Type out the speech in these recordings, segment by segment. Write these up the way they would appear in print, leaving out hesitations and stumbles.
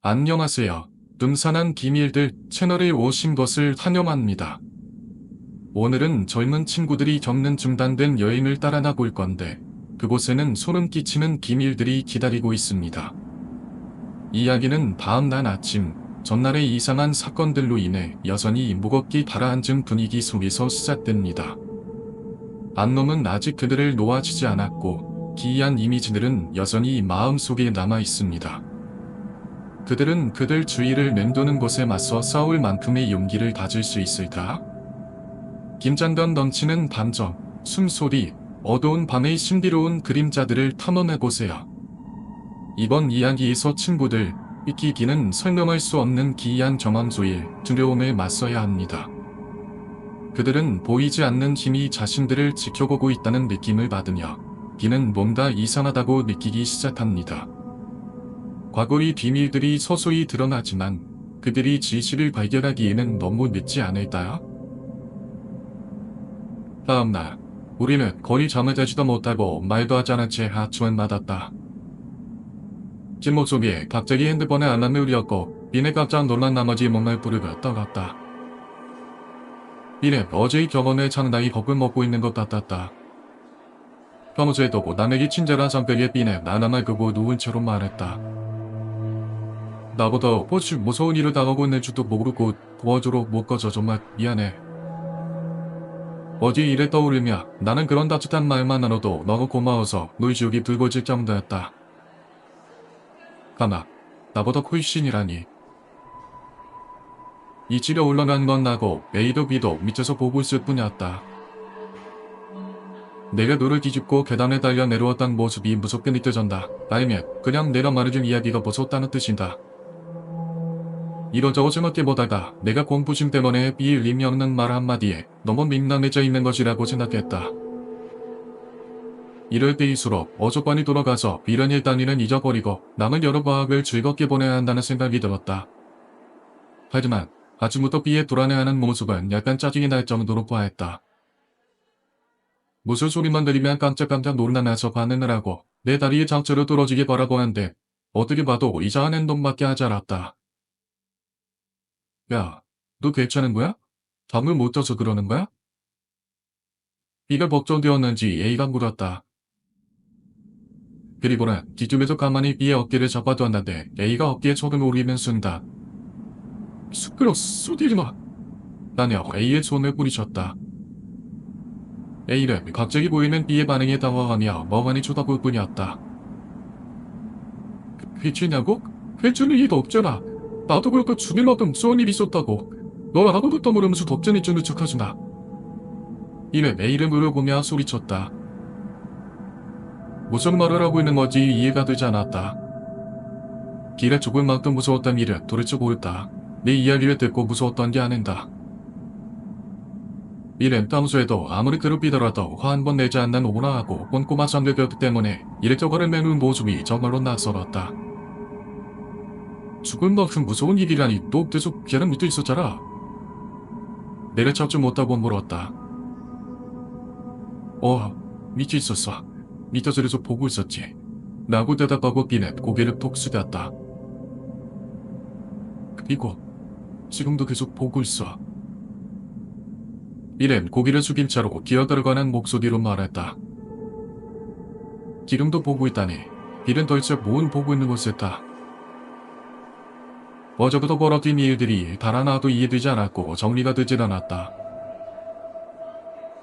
안녕하세요. 음산한 비밀들 채널에 오신 것을 환영합니다. 오늘은 젊은 친구들이 겪는 중단된 여행을 따라 나볼 건데, 그곳에는 소름 끼치는 비밀들이 기다리고 있습니다. 이야기는 다음날 아침, 전날의 이상한 사건들로 인해 여전히 무겁게 가라앉은 분위기 속에서 시작됩니다. 안놈은 아직 그들을 놓아주지 않았고, 기이한 이미지들은 여전히 마음속에 남아 있습니다. 그들은 그들 주위를 맴도는 것에 맞서 싸울 만큼의 용기를 가질 수 있을까? 긴장감 넘치는 감정, 숨소리, 어두운 밤의 신비로운 그림자들을 탐험해보세요. 이번 이야기에서 친구들, 비키기는 설명할 수 없는 기이한 경험 속에 두려움에 맞서야 합니다. 그들은 보이지 않는 힘이 자신들을 지켜보고 있다는 느낌을 받으며 비는 뭔가 이상하다고 느끼기 시작합니다. 과거의 비밀들이 서서히 드러나지만 그들이 진실을 발견하기에는 너무 늦지 않을까요? 다음날 우리는 거의 잠을 자지도 못하고 말도 하지 않은 채 하초엔 맞았다. 침묵 속에 갑자기 핸드폰에 알람이 울렸고 비는 깜짝 놀란 나머지 몸을 부르고 떠갔다. 비는 어제의 경험에 상당히 겁을 먹고 있는 것 같았다. 평소에도 남에게 친절한 성격의 비는 나나만 끄고 누운 채로 말했다. 나보다 훨씬 무서운 일을 당하고 있는 줄도 모르고 도와주러 못 가서 정말 미안해. 어제 일에 떠오르며 나는 그런 따뜻한 말만으로도 너무 고마워서 너희 지옥이 붉어질 정도였다. 가마, 나보다 훨씬이라니. 이치려 올라간 건 나고 A도 B도 밑에서 보고 있을 뿐이었다. 내가 너를 뒤집고 계단에 달려 내려왔던 모습이 무섭게 느껴진다. 아니면 그냥 내가 말해준 이야기가 무섭다는 뜻인다. 이러저러 생각해보다가 내가 공부심 때문에 B의 의미 없는 말 한마디에 너무 민감해져 있는 것이라고 생각했다. 이럴 때일수록 어젯밤이 돌아가서 이런 일단위는 잊어버리고 남은 여러 과학을 즐겁게 보내야 한다는 생각이 들었다. 하지만 아침부터 B의 불안해하는 모습은 약간 짜증이 날 정도로 과했다. 무슨 소리만 들리면 깜짝깜짝 놀라면서 반응을 하고 내 다리의 상처를 뚫어지게 바라보는데 어떻게 봐도 이상한 행동밖에 하지 않았다. 야, 너 괜찮은 거야? 잠을 못 자서 그러는 거야? B가 걱정되었는지 A가 물었다. 그리고는 뒤쪽에서 가만히 B의 어깨를 잡아두었는데 A가 어깨에 손을 올리는 순간 시끄러, 쏘디지 마. 라며 A의 손을 뿌리쳤다. A는 갑자기 보이는 B의 반응에 당황하며 멍하니 쳐다볼 뿐이었다. 괜찮냐고? 괜찮을 리도 없잖아. 나도 그렇고 죽일 만큼 무서운 일이 있었다고. 너 아무것도 모르면서 덥전이 주는 척하지 마. 이는 A를 물어보며 소리쳤다. 무슨 말을 하고 있는 건지 이해가 되지 않았다. 길에 죽을 만큼 무서웠던 일은 도대체 뭘까? 내 이야기를 듣고 무서웠던 게 아닌가. 이는 평소에도 아무리 괴롭히더라도 화 한 번 내지 않는 온화하고 꼼꼼한 성격이었기 때문에 이래저래를 매는 모습이 정말로 낯설었다. 죽을 만큼 무서운 일이라니 너 계속 걔랑 밑에 있었잖아. 내를 찾지 못하고 물었다. 밑에 있었어. 밑에서 계속 보고 있었지. 라고 대답하고 B는 고개를 푹 숙였다. 그리고 지금도 계속 보고 있어. B는 고개를 숙인 채로 기어들어가는 목소리로 말했다. 지금도 보고 있다니. B는 도대체 뭘 보고 있는 것일까? 어제부터 벌어진 일들이 단 하나도 이해되지 않았고 정리가 되질 않았다.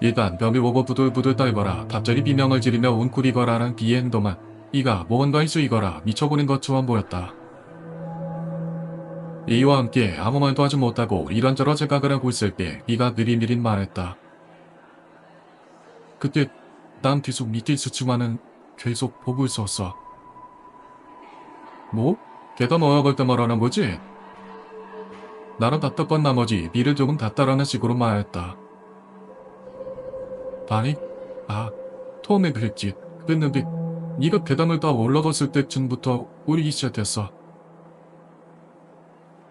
일단 벽을 보고 부들부들 떨거라 갑자기 비명을 지르며 웅크리거라 하는 B의 행동은 B가 무언가에 쓰이거라 미쳐버린 것처럼 보였다. A와 함께 아무 말도 하지 못하고 이런저런 생각을 하고 있을 때 B가 느릿느릿 말했다. 그때 난 계속 밑에 있었지만은 계속 보고 있었어. 뭐? 걔가 뭐라고 때 말하는 거지? 나는 답답한 나머지 B를 조금 닫다라는 식으로 말했다. 아니, 처음에 그랬지. 그랬는데 네가 계단을 다 올라갔을 때쯤부터 울기 시작했어.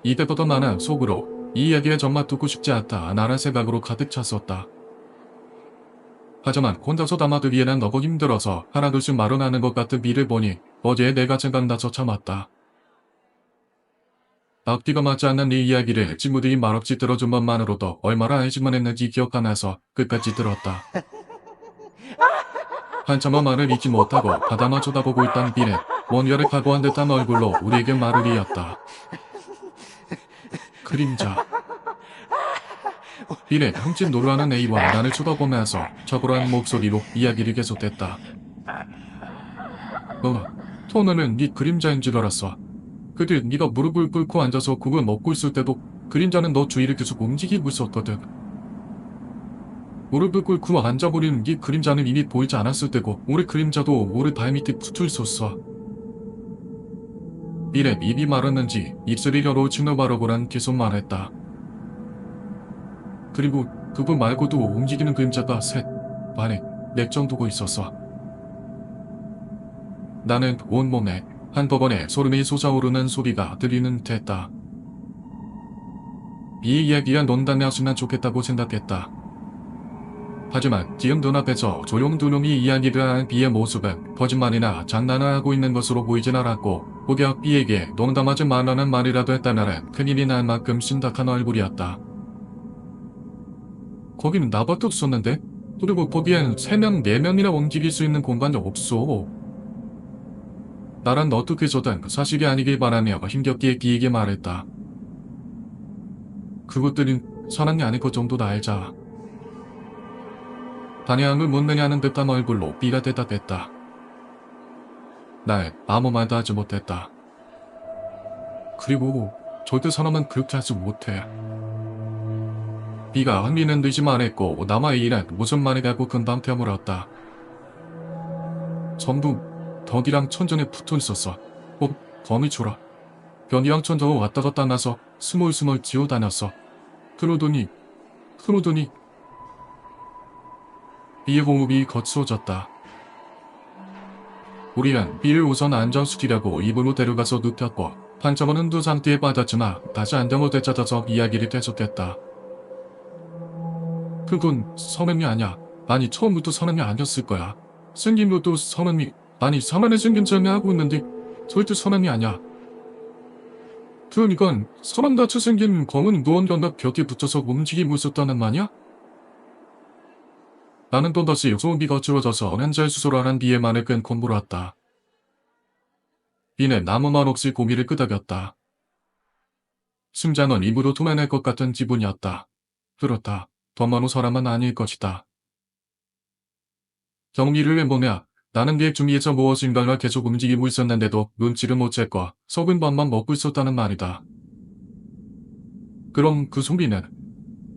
이때부터 나는 속으로 이 이야기를 정말 듣고 싶지 않다 라는 생각으로 가득 찼었다. 하지만 혼자서 담아두기에는 너무 힘들어서 하나둘씩 말아나는 것 같은 B를 보니 어제 내가 생각나서 참았다. 앞뒤가 맞지 않는 이 이야기를 친구들이 말없이 들어준 것만으로도 얼마나 안심만 했는지 기억 안 나서 끝까지 들었다. 한참은 말을 잇지 못하고 바다만 쳐다보고 있던 비는 뭔가를 각오한 듯한 얼굴로 우리에게 말을 이었다. 그림자. 비는 흠칫 노루하는 A와 나를 쳐다보면서 저고란 목소리로 이야기를 계속했다. 토너는 네 그림자인 줄 알았어. 그때 네가 무릎을 꿇고 앉아서 국을 먹고 있을 때도 그림자는 너 주위를 계속 움직이고 있었거든. 무릎을 꿇고 앉아버린 네 그림자는 이미 보이지 않았을 때고 우리 그림자도 우리 발밑에 붙어 있었어. 비는 입이 마르는지 입술이 혀로 치노바르고란 계속 말했다. 그리고 그분 말고도 움직이는 그림자가 셋, 만에 넷 정도가 있었어. 나는 온몸에 한꺼번에 소름이 솟아오르는 소리가 들리는 듯했다. 이 이야기야 논단에 하시면 좋겠다고 생각했다. 하지만 지금 눈앞에서 조용두놈이 이야기를 하는 B의 모습은 거짓말이나 장난을 하고 있는 것으로 보이진 않았고 혹여 B에게 농담하지 말라는 말이라도 했다면 큰일이 날 만큼 심각한 얼굴이었다. 거기는 나밖에 없었는데? 그리고 거기엔 3명, 4명이나 움직일 수 있는 공간이 없어. 나란 어떻게 저든 사실이 아니길 바라며 힘겹게 B에게 말했다. 그것들은 사람이 아닐 것 정도다 알자. 단양을 묻느냐는 듯한 얼굴로 B가 대답했다. 날 아무 말도 하지 못했다. 그리고 절대 사람은 그렇게 하지 못해. B가 흥미는 듯이 말했고 남아의 일은 무슨 말이라고 금방 되물었다. 전부 덕이랑 천전에 붙어 있었어. 범이 줘라. 변이랑 천전을 왔다 갔다 나서 스멀스멀 지어다녔어. 그러더니 B의 호흡이 거칠어졌다. 우리는 B를 우선 안전수기라고 입으로 데려가서 눕혔고 한참은 흔두 상태에 빠졌으나 다시 안정을 되찾아서 이야기를 계속했다. 그건 선음이 아니야. 아니 처음부터 선음이 아니었을 거야. 생긴 것도 선음이 아니 사만의 생긴 척을 하고 있는데 절대 선음이 아니야. 그러니까 사람같이 생긴 검은 무언가가 벽에 붙여서 움직이고 있었다는 말이야? 나는 또다시 소음이 거칠어져서 한자의 수소라는 B의 말을 끊고 물었다. B는 아무 말 없이 고개를 끄덕였다. 심장은 입으로 토해낼 것 같은 기분이었다. 그렇다. 더만호 사람은 아닐 것이다. 경미를 해보냐. 나는 비의 주위에서 무엇인가가 계속 움직이고 있었는데도 눈치를 못 챘고 썩은 밥만 먹고 있었다는 말이다. 그럼 그 소리는?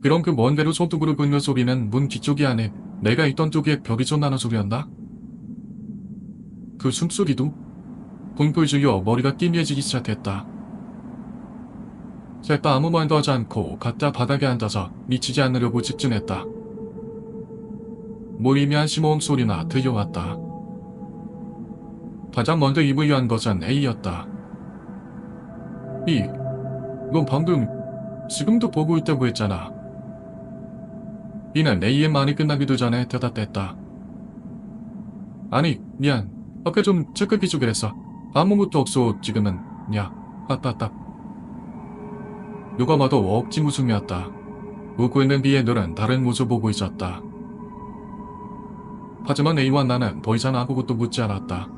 그럼 그 먼 데로 소뚝으로 긁는 소리는 문 뒤쪽이 아닌 내가 있던 쪽에 벽이 좀 나는 소리였나? 그 숨소리도? 공포에 질려 머리가 끼미해지기 시작했다. 셋 다 아무 말도 하지 않고 각자 바닥에 앉아서 미치지 않으려고 집중했다. 무의미한 심호흡 소리나 들려왔다. 가장 먼저 입을 여한 것은 A였다. B, 넌 방금 지금도 보고 있다고 했잖아. B는 A의 말이 끝나기도 전에 대답했다. 아니, 미안. 아까 좀 착각해주기로 했어. 아무것도 없어, 지금은. 야, 아따따. 누가 봐도 억지 웃음이었다. 웃고 있는 B의 눈은 다른 곳을 보고 있었다. 하지만 A와 나는 더 이상 아무것도 묻지 않았다.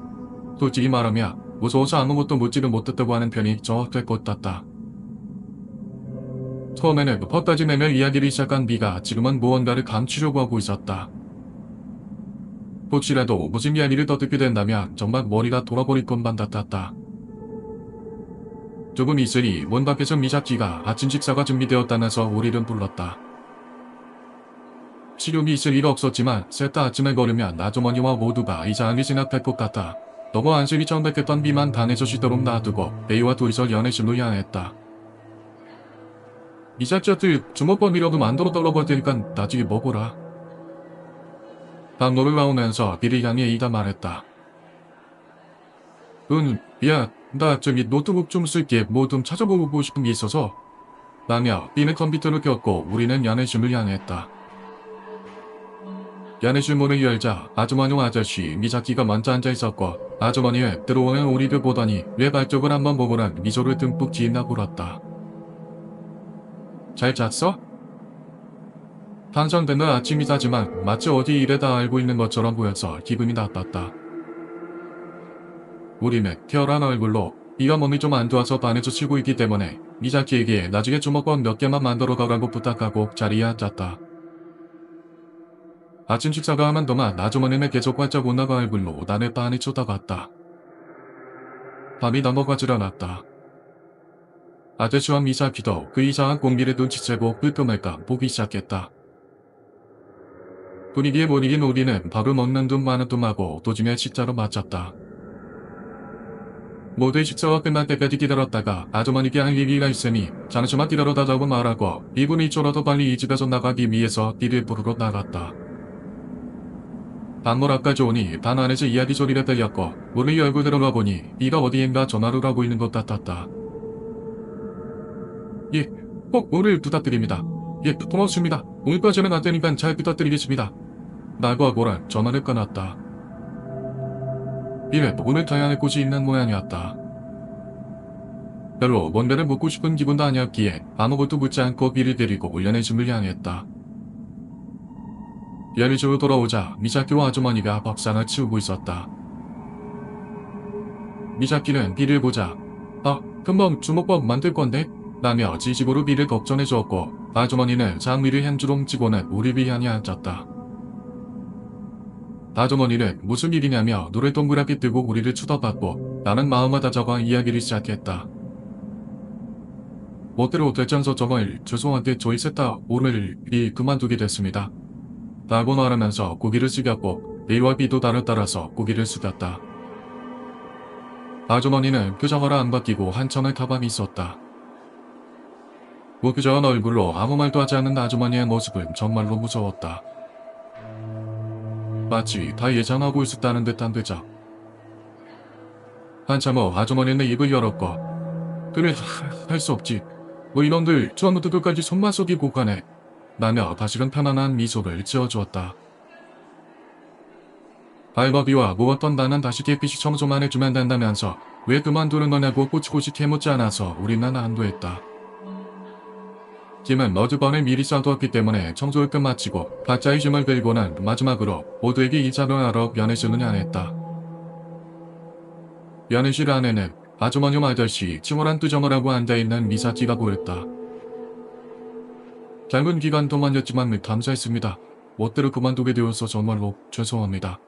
솔직히 말하면 무서워서 아무것도 묻지를 못했다고 하는 편이 정확할 것 같다. 처음에는 헛다지 내며 이야기를 시작한 B가 지금은 무언가를 감추려고 하고 있었다. 혹시라도 무슨 이야기를 더 듣게 된다면 정말 머리가 돌아버릴 것만 같았다. 조금 있으니 문 밖에서 미자키가 아침 식사가 준비되었다면서 우리를 불렀다. 식욕이 있을 리가 없었지만 셋 다 아침에 걸으면 아주머니와 모두가 이상하게 생각할 것 같아. 너무 안심이 청백했던 B만 방에서 쉬도록 놔두고 A와 둘이서 연애실로 향했다. 미자키한테 주먹밥이라도 만들어 달라고 할 테니까 나중에 먹어라. 방로를 나오면서 B를 향해 A가 말했다. 야, 나 저기 노트북 좀 쓸게. 뭐 좀 찾아보고 싶은 게 있어서. 라며 B는 컴퓨터를 켰고 우리는 연애실을 향했다. 연애실 문을 열자 아주머니와 아저씨 미자키가 먼저 앉아있었고 아주머니는 들어오는 우리를 보더니 왜 발쪽을 한번 보고는 미소를 듬뿍 지으나 불었다. 잘 잤어? 당장된 아침이자지만 마치 어디 일에 다 알고 있는 것처럼 보여서 기분이 나빴다. 우리는 태어난 얼굴로 네가 몸이 좀 안 좋아서 반에서 쉬고 있기 때문에 미자키에게 나중에 주먹밥 몇 개만 만들어 가라고 부탁하고 자리에 앉았다. 아침 식사가 하면 동안 아주머니는 계속 활짝 웃나가 얼굴로 나를 빤히 쳐다봤다. 밤이 넘어가질 않았다. 아저씨와 미자키도 그 이상한 공기를 눈치채고 끄끔할까 보기 시작했다. 분위기에 못 이긴 우리는 밥을 먹는 둥 마는 둥 하고 도중에 식사로 마쳤다. 모두의 식사가 끝날 때까지 기다렸다가 아주머니께 할 얘기가 있으니 잠시만 기다려달라고 말하고 1분 2초라도 빨리 이 집에서 나가기 위해서 뒤를 부르러 나갔다. 방문 앞까지 오니 방 안에서 이야기 소리가 들렸고 문을 열고 들어가 보니 네가 어디엔가 전화를 하고 있는 것 같았다. 예, 꼭 오늘 부탁드립니다. 예, 고맙습니다. 오늘까지는 안 되니까 잘 부탁드리겠습니다. 라고 하고는 전화를 끊었다. 이래 오늘 가야 할 곳이 있는 모양이었다. 별로 뭔가를 묻고 싶은 기분도 아니었기에 아무것도 묻지 않고 비를 데리고 올려내 집을 향했다. 열이 주고 돌아오자 미자키와 아주머니가 밥상을 치우고 있었다. 미자키는 비를 보자 금방 주먹밥 만들 건데? 라며 지집으로 비를 걱정해 주었고 아주머니는 장미를 향주로 훔치고는 우리 비안에 앉았다. 아주머니는 무슨 일이냐며 눈을 동그랗게 뜨고 우리를 쳐다봤고 나는 마음을 다잡아 이야기를 시작했다. 멋대로 대장서 정말 죄송한데 저희 셋 다 오늘 일 그만두게 됐습니다. 라고 말하면서 고개를 숙였고 A와 B도 나를 따라서 고개를 숙였다. 아주머니는 표정을 안 바뀌고 한참을 가만히 있었다. 무표정한 얼굴로 아무 말도 하지 않는 아주머니의 모습은 정말로 무서웠다. 마치 다 예상하고 있었다는 듯한 표정. 한참 후 아주머니는 입을 열었고 그래 할 수 없지. 뭐 이놈들 처음부터 끝까지 손만 속이고 가네. 라며 다시금 편안한 미소를 지어주었다. 알바비와 모았던 나는 다시 깨끗이 청소만 해주면 된다면서 왜 그만두는 거냐고 꼬치꼬치 캐묻지 않아서 우리는 안도했다. 짐은 어젯밤에 미리 싸두었기 때문에 청소를 끝마치고 각자의 짐을 들고는 마지막으로 모두에게 인사를 하러 면회실을 향했다. 면회실 안에는 아주머니 아저씨 침울한 투정을 하고 앉아있는 미사키가 보였다. 짧은 기간 동안이었지만 감사했습니다. 멋대로 그만두게 되어서 정말로 죄송합니다.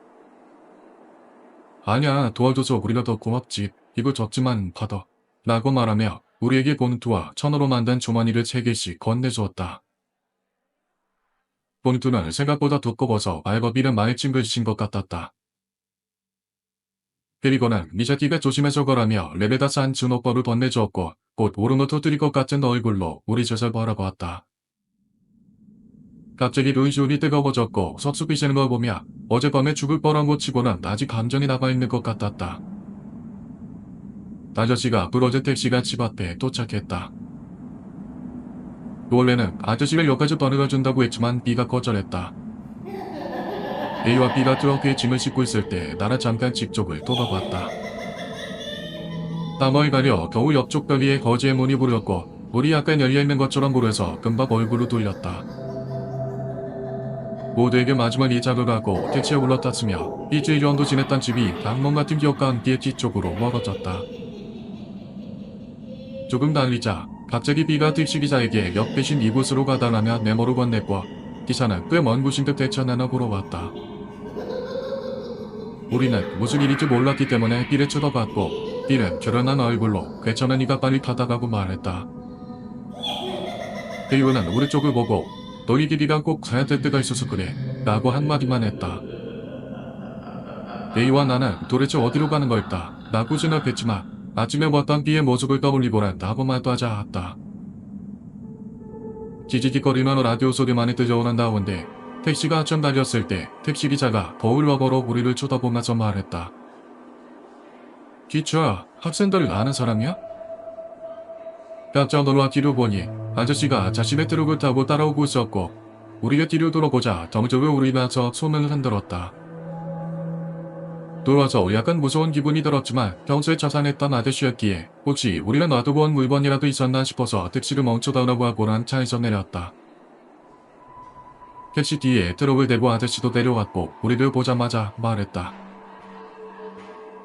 아니야, 도와줘서 우리가 더 고맙지. 이거 적지만 받아. 라고 말하며 우리에게 봉투와 천으로 만든 주머니를 3개씩 건네주었다. 봉투는 생각보다 두꺼워서 알바비를 많이 찡그리신 것 같았다. 그리고는 미자키가 조심해서 거라며 랩에다 싼 주먹밥을 건네주었고 곧 오름을 터뜨릴 것 같은 얼굴로 우리 젖을 바라보았다. 갑자기 눈시울이 뜨거워졌고 섭섭해지는 걸 보며 어젯밤에 죽을 뻔한 것 치고는 아직 감정이 남아있는 것 같았다. 아저씨가 부러진 택시가 집 앞에 도착했다. 원래는 아저씨가 여기까지 데려다준다고 했지만 B가 거절했다. A와 B가 트럭에 짐을 싣고 있을 때 나는 잠깐 집 쪽을 돌아봤다. 땀을 가려 겨우 옆쪽 벽 위에 거지의 문이 보였고 문이 약간 열려있는 것처럼 보여서 금방 얼굴로 돌렸다. 모두에게 마지막 인사를 하고 택시에 올라탔으며 일주일 정도 지냈던 집이 악몽 같은 기억과 함께 뒤쪽으로 멀어졌다. 조금 달리자 갑자기 B가 택시기사에게 역 대신 이곳으로 가달라며 메모를 건넸고 기사는 꽤 먼 곳인 듯 대천하나 보러 왔다. 우리는 무슨 일인지 몰랐기 때문에 B를 쳐다봤고 B는 결연한 얼굴로 괜찮으니까 빨리 타다가고 말했다. A는 우리 쪽을 보고 너희 길이랑 꼭 가야 될 때가 있어서 그래 라고 한마디만 했다. A와 나는 도대체 어디로 가는 걸까 라고 생각했지만 아침에 봤던 B의 모습을 떠올리고는 아무 말도 하지 않았다. 지지직거리는 라디오 소리만이 들려오는 가운데 택시가 한참 달렸을 때 택시기사가 거울 러버로 우리를 쳐다보면서 말했다. 기차 학생들 아는 사람이야? 깜짝 놀라 뒤로 보니 아저씨가 자신의 트럭을 타고 따라오고 있었고 우리가 뒤로 돌아보자 정적을 우리면서 손을 흔들었다. 돌아서 약간 무서운 기분이 들었지만 평소에 자상했던 아저씨였기에 혹시 우리가 놔두고 온 물건이라도 있었나 싶어서 택시를 멈춰달라고 하고는 차에서 내렸다. 택시 뒤에 트럭을 대고 아저씨도 내려왔고 우리를 보자마자 말했다.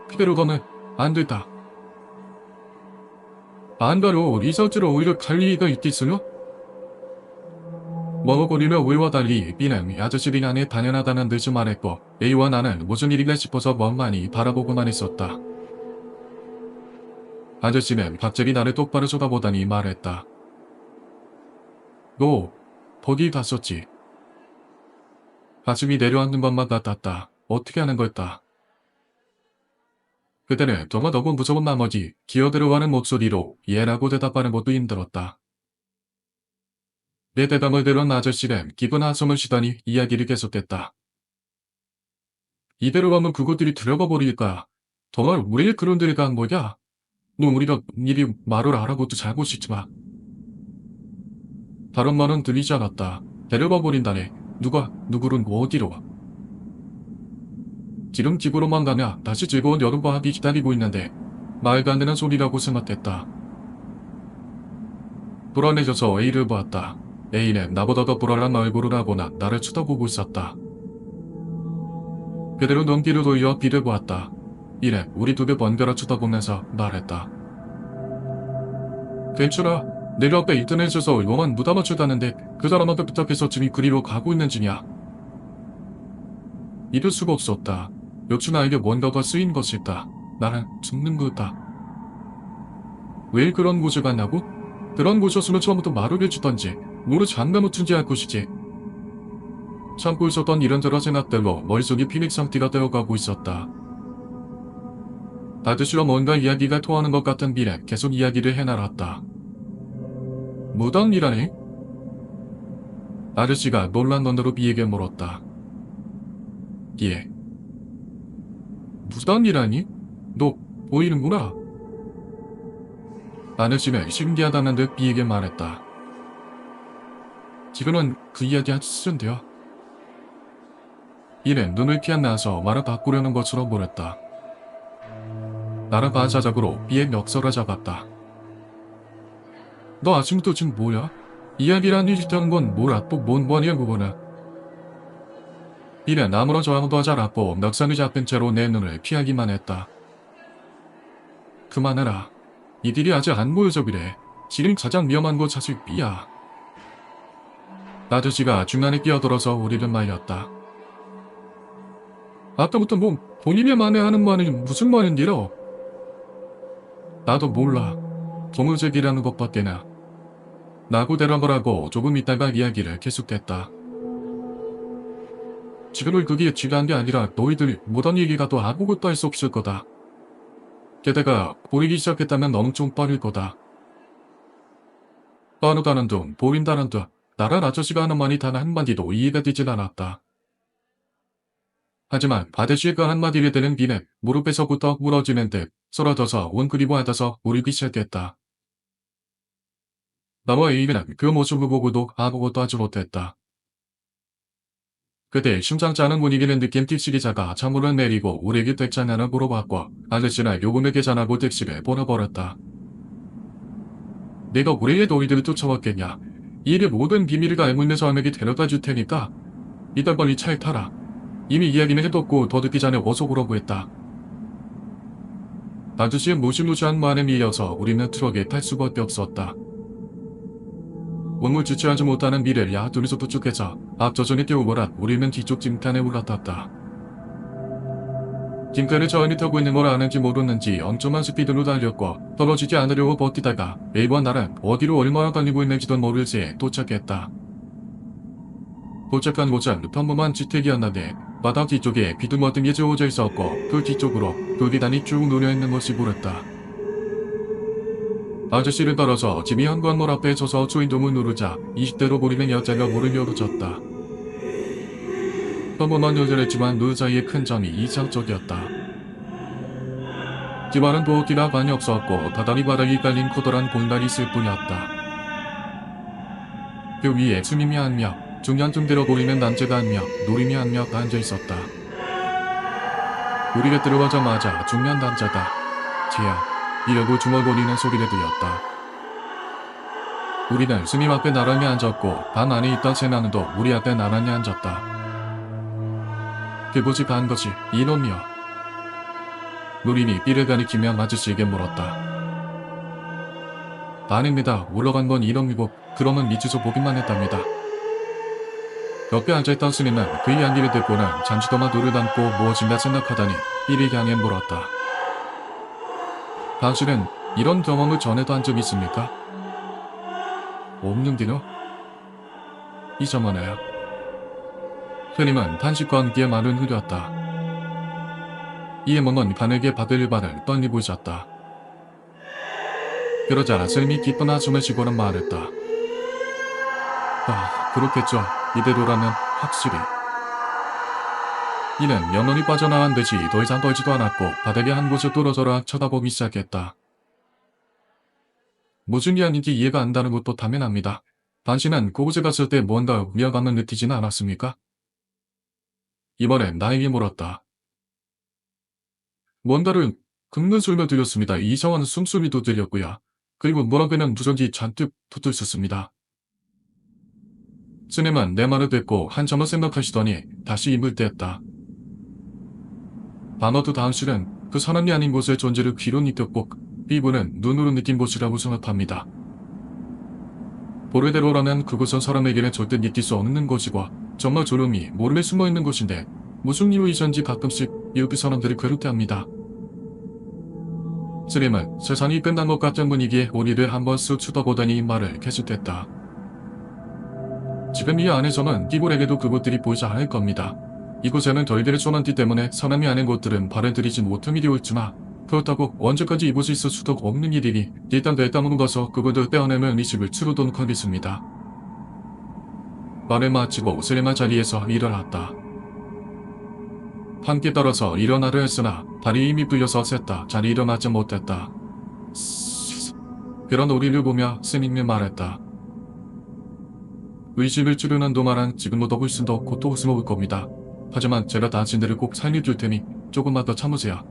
그대로 가면 안 된다. 안 가로 리서치로 오히려 갈 리가 있겠으며? 머뭇거리며 우리와 달리 B는 아저씨를 향해 당연하다는 듯이 말했고 A와 나는 무슨 일인가 싶어서 멍하니 바라보고만 있었다. 아저씨는 갑자기 나를 똑바로 쳐다보더니 말했다. 너 거기 갔었지? 가슴이 내려앉는 것만 같았다. 어떻게 하는 걸까? 그때는 정말 너무 무서운 나머지 기어들어가는 목소리로 예라고 대답하는 것도 힘들었다. 내 대답을 들은 아저씨는 깊은 한숨을 쉬더니 이야기를 계속했다. 이대로 가면 그것들이 들어가 버리니까 정말 우리를 그런 데를 간 거냐? 너 우리가 미리 말을 알아보도 잘못이지 마. 다른 말은 들리지 않았다. 데려가 버린다네. 누가 누구를 어디로 와? 지금 집으로만 가면 다시 즐거운 여름방학이 기다리고 있는데 말도 안 되는 소리라고 생각했다. 불안해져서 A를 보았다. A는 나보다 더 불안한 얼굴을 하고나 나를 쳐다보고 있었다. 그대로 눈길을 돌려 B를 보았다. B는 우리 두 배 번갈아 쳐다보면서 말했다. 괜찮아. 내려 앞에 인터넷에서 영화만 무다 맞추다는데 그 사람한테 부탁해서 지금 그리로 가고 있는 중이야. 믿을 수가 없었다. 역시 나에게 뭔가가 쓰인 것일까. 나는 죽는 거다. 왜 그런 곳을 갔냐고? 그런 곳이었으면 처음부터 말을 해주던지 뭐를 장난못든지 할 것이지. 참고 있었던 이런저런 생각들로 머릿속이 피닉 상태가 되어가고 있었다. 아저씨와 뭔가 이야기가 통하는 것 같은 B는 계속 이야기를 해나갔다. 무당이라니? 아저씨가 놀란 눈으로 B에게 물었다. 예. 무당이라니? 너 보이는구나. 아저씨는 신기하다는 듯 B에게 말했다. 지금은 그 이야기 아주 싫은데요. B는 눈을 피하면서 말을 바꾸려는 것처럼 물었다. 나는 반사적으로 B의 멱살을 잡았다. 너 아침부터 지금 뭐야? 이야기란 일이 있다는 건 뭐라 또 뭔 말이야 그거는. B는 아무런 저항도 하지 않았고 멱살을 잡힌 채로 내 눈을 피하기만 했다. 그만해라. 이들이 아직 안 모여서 그래. 지금 가장 위험한 건 사실 B야. 아저씨가 중간에 끼어들어서 우리를 말렸다. 아까부터 뭐 본인이 만회하는 말은 무슨 말인지라. 나도 몰라. 조물색이라는 것밖에나. 나고 대답을 조금 있다가 이야기를 계속했다. 지금을 그게 중요한 게 아니라 너희들 못한 얘기가 또 아무것도 할 수 없을 거다. 게다가 보이기 시작했다면 엄청 빠를 거다. 빠르다는 둥, 보인다는 둥, 나란 아저씨가 하는 말이 단 한마디도 이해가 되질 않았다. 하지만 아저씨가 한마디를 들은 B는 무릎에서부터 무너지는 듯 쓰러져서 웅크리고 앉아서 울기 시작했다. 나와 A는 그 모습을 보고도 아무것도 하지 못했다. 그때 심상치 않은 분위기를 느낀 택시기사가 차문을 내리고 우리에게 택장 하나 물어봤고 아저씨는 요금을 계산하고 택시를 보내버렸다. 내가 우리의 너희들을 쫓아왔겠냐. 이 일의 모든 비밀을 알고 있는 사람에게 데려다 줄 테니까 이따 빨리 차에 타라. 이미 이야기는 해뒀고 더 듣기 전에 어서 오라고 했다. 아저씨의 무시무시한 말에 밀려서 우리는 트럭에 탈 수밖에 없었다. 몸을 주체하지 못하는 미래를 둘이서 부축해서 앞조전에 뛰어오거라 우리는 뒤쪽 짐칸에 올라탔다. 짐칸을 저한이 타고 있는 걸 아는지 모르는지 엄청난 스피드로 달렸고 떨어지지 않으려고 버티다가 A와 나는 어디로 얼마나 달리고 있는지도 모를 새에 도착했다. 도착한 곳은 평범한 주택이었는데 바닥 뒤쪽에 비듬어듬이 지어져 있었고 그 뒤쪽으로 돌계단이 쭉 놓여있는 것이 보였다. 아저씨를 따라서 집이 한 건물 앞에 서서 주인동을 누르자 20대로 보이는 여자가 문을 열어줬다. 평범한 여자였지만 눈 사이에 큰 점이 이상적이었다. 집안은 부엌이나 방이 없었고 다다리 바닥이 깔린 커다란 공간이 있을 뿐이었다. 그 위에 스님이 한 명, 중년쯤 들어 보이는 남자가 한 명, 노림이 한 명 앉아있었다. 우리가 들어가자마자 중년 남자다. 뒤야, 이러고 중얼거리는 소리가 들렸다. 우리는 스님 앞에 나란히 앉았고 방 안에 있던 세나는도 우리 앞에 나란히 앉았다. 그보지 반 것이 이놈이여. 누린이 삐를 가리키며 아저씨에게 물었다. 아닙니다. 올라간 건 이놈이고 그러면 미치서 보기만 했답니다. 옆에 앉아있던 스님은 그 이야기를 듣고는 잠시 동안 눈을 감고 무엇인가 생각하더니 삐를 향해 물었다. 당신은 이런 경험을 전에도 한 적 있습니까? 없는데요? 이자마나야. 스님은 탄식과 함께 말을 흐렸다. 이에 몸은 바늘게 받을 발을 떨리 보셨다. 그러자 스님이 깊은 한숨을 쉬고는 말했다. 그렇겠죠. 이대로라면 확실히. 이는 영혼이 빠져나간 듯이 더 이상 떨지도 않았고 바닥에 한 곳을 뚫어져라 쳐다보기 시작했다. 무슨 이야기인지 이해가 안 가는 것도 당연합니다. 당신은 그곳에 갔을 때 뭔가 위화감을 느끼지는 않았습니까? 이번엔 나에게 물었다. 뭔가를 긁는 소리가 들렸습니다. 이상한 숨소리도 들렸고요. 그리고 뭐라고는 무전기 잔뜩 붙어 있었습니다. 스님은 내 말을 듣고 한참을 생각하시더니 다시 입을 뗐다. 아마도 당신은 그 사람이 아닌 곳의 존재를 귀로 느꼈고 피부는 눈으로 느낀 곳이라고 생각합니다. 보르대로라면 그곳은 사람에게는 절대 느낄 수 없는 곳이고 정말 조용히 몰래 숨어있는 곳인데 무슨 이유이전지 가끔씩 이웃 사람들이 괴롭게합니다. 스님은 세상이 끝난 것 같은 분위기에 우리를 한번 쓱 쳐다보더니 말을 계속했다. 지금 이 안에서는 끼굴에게도 그곳들이 보이지 않을 겁니다. 이곳에는 저희들의 소난띠 때문에 사람이 아닌 곳들은 발을 들이지 못한 일이 옳지만 그렇다고 언제까지 이곳에 있을 수도 없는 일이니 일단 뇌담으로 가서 그곳을 떼어내면 의식을 치르도록 하겠습니다. 말을 마치고 스님은 자리에서 일어났다. 함께 따라서 일어나려 했으나 다리 힘이 풀려서 셌다. 자리에 일어나지 못했다. 그런 우리를 보며 스님이 말했다. 의식을 치르는 동안은 지금보다 훨씬 더 고통스러울 겁니다. 하지만 제가 당신들을 꼭 살려줄 테니 조금만 더 참으세요.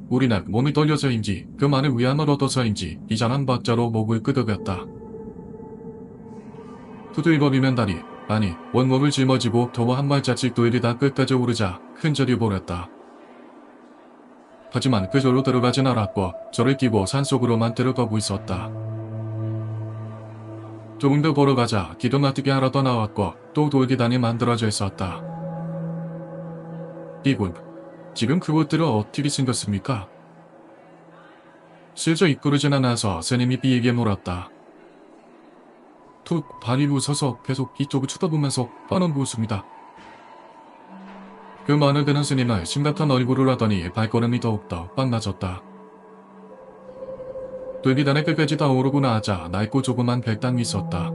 우리는 몸이 떨려서인지 그 많은 위안을 얻어서인지 이상한 박자로 목을 끄덕였다. 후들거리는 다리, 아니 원몸을 짊어지고 더워 한 발자씩 도일이 다 끝까지 오르자 큰 절이 보였다. 하지만 그 절로 들어가진 않았고 절을 끼고 산속으로만 들어가고 있었다. 조금 더 걸어가자 기도 놔두게 하러 더 나왔고 또 돌계단이 만들어져 있었다. 이군, 지금 그곳들은 어떻게 생겼습니까? 실저 이끌어진 않아서 스님이 B에게 물었다. 툭 발이 웃어서 계속 이쪽을 쳐다보면서 뻔한 웃습니다. 그 말을 듣는 스님은 심각한 얼굴을 하더니 발걸음이 더욱더 빨라졌다. 돌계단의 끝까지 다 오르고 나자 낡고 조그만 백당이 있었다.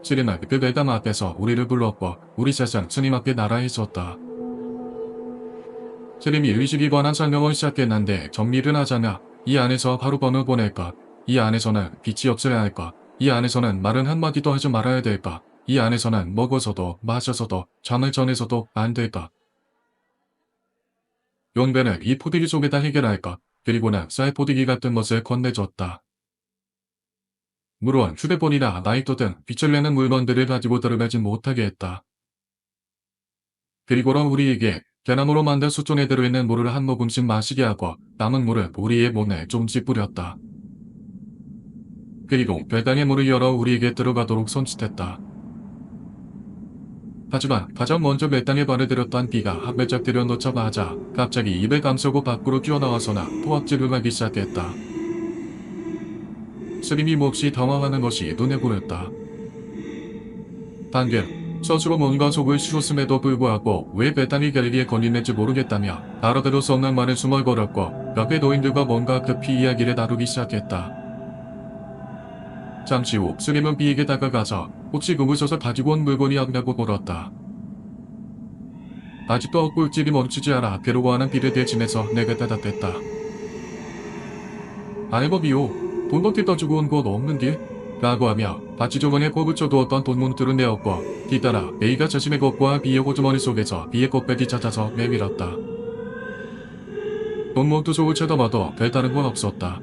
스님은 그 백당 앞에서 우리를 불렀고 우리 셋은 스님 앞에 나라 있었다. 스님이 의식에 관한 설명을 시작했는데 정리를 하자며 이 안에서 하루 번을 보낼 것, 이 안에서는 빛이 없어야 할 것, 이 안에서는 말은 한마디도 하지 말아야 될 것, 이 안에서는 먹어서도 마셔서도 잠을 전해서도 안 될 것. 용배는 이 포대기 속에다 해결할 것, 그리고는 쌀포대기 같은 것을 건네줬다. 물론 휴대폰이나 라이터 등 빛을 내는 물건들을 가지고 들어가지 못하게 했다. 그리고는 우리에게 대나무로 만든 수종에 들어있는 물을 한 모금씩 마시게 하고 남은 물을 우리의 몸에 좀씩 뿌렸다. 그리고 별당의 문을 열어 우리에게 들어가도록 손짓했다. 하지만 가장 먼저 별당에 발을 들였던 B가 한 발짝 들여놓자마자 갑자기 입을 감싸고 밖으로 뛰어나와서나 토악질을 하기 시작했다. 스님이 몹시 당황하는 것이 눈에 보였다. 방금 스스로 뭔가 속을 씌웠음에도 불구하고 왜 별당이 결기에 걸리는지 모르겠다며 알아들을 수 없는 말을 수멀거렸고 옆에 노인들과 뭔가 급히 이야기를 나누기 시작했다. 잠시 후 스님은 B에게 다가가서 혹시 그곳에서 가지고 온 물건이 없냐고 물었다. 아직도 꿀집이 멈추지 않아 괴로워하는 B를 대신해서 내가 대답했다. 알법이요. 돈밖에 떠주고 온 건 없는데? 라고 하며 바지 주머니에 꼬부쳐 두었던 돈문들을 내었고 뒤따라 A가 자신의 것과 B의 호주머니 속에서 B의 꽃배기 찾아서 내밀었다. 돈 모두 속을 쳐다봐도 별다른 건 없었다.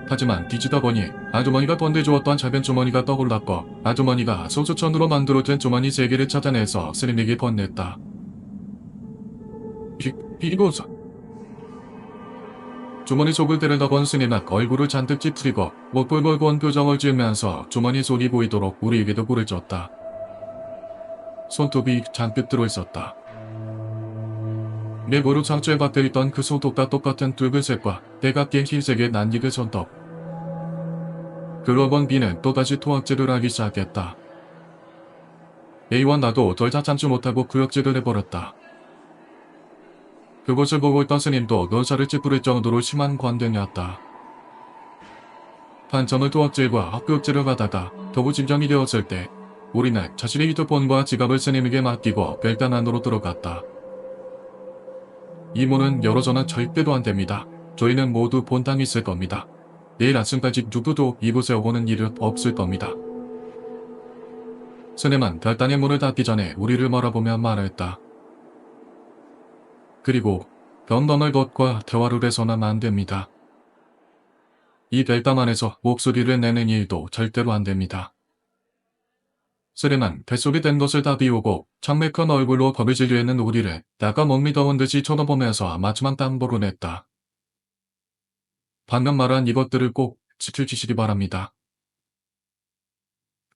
하지만 뒤지다 보니 아주머니가 번대주었던 작은 주머니가 떠올랐고 아주머니가 소주천으로 만들어진 주머니 3개를 찾아내서 스님에게 건넸다. 이곳. 주머니 속을 때려다본 스님은 얼굴을 잔뜩 찌푸리고 목불골곤 표정을 지으면서 주머니 속이 보이도록 우리에게도 꿀을 줬다. 손톱이 잔뜩 들어있었다. 내 무릎 상처에 박혀있던 그 손톱과 똑같은 붉은색과 때갑게 흰색의 낯익은 손톱. 그러고 본 B는 또다시 토악질을 하기 시작했다. A와 나도 더 이상 참지 못하고 구역질을 해버렸다. 그것을 보고 있던 스님도 널사를 찌푸릴 정도로 심한 관등이었다. 한참을 토악질과 구역질을 하다가 더욱 진정이 되었을 때 우리는 자신의 휴대폰과 지갑을 스님에게 맡기고 별단 안으로 들어갔다. 이 문은 열어서는 절대로 안 됩니다. 저희는 모두 본당에 있을 겁니다. 내일 아침까지 누구도 이곳에 오는 일은 없을 겁니다. 스님은 별단의 문을 닫기 전에 우리를 바라보며 말했다. 그리고 변방을 것과 대화를 해서는 안 됩니다. 이 별당 안에서 목소리를 내는 일도 절대로 안 됩니다. 스님은 뱃속에 된 것을 다 비우고 창백한 얼굴로 겁을 지르는 우리를 나가 몸이 더운 듯이 쳐다보면서 마지막 당부를 냈다. 방금 말한 이것들을 꼭 지켜주시기 바랍니다.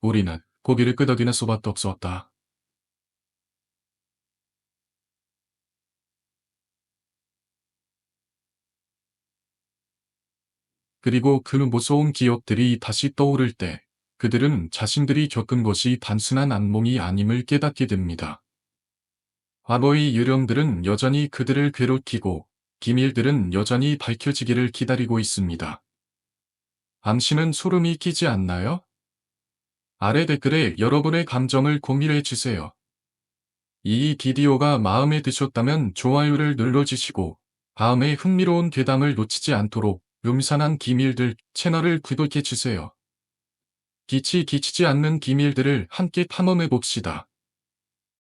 우리는 고개를 끄덕이는 수밖에 없었다. 그리고 그 무서운 기억들이 다시 떠오를 때 그들은 자신들이 겪은 것이 단순한 악몽이 아님을 깨닫게 됩니다. 과거의 유령들은 여전히 그들을 괴롭히고 기밀들은 여전히 밝혀지기를 기다리고 있습니다. 당신은 소름이 끼지 않나요? 아래 댓글에 여러분의 감정을 공유해 주세요. 이 비디오가 마음에 드셨다면 좋아요를 눌러주시고 다음에 흥미로운 괴담을 놓치지 않도록 음산한 기밀들 채널을 구독해 주세요. 빛이 그치지 않는 기밀들을 함께 탐험해 봅시다.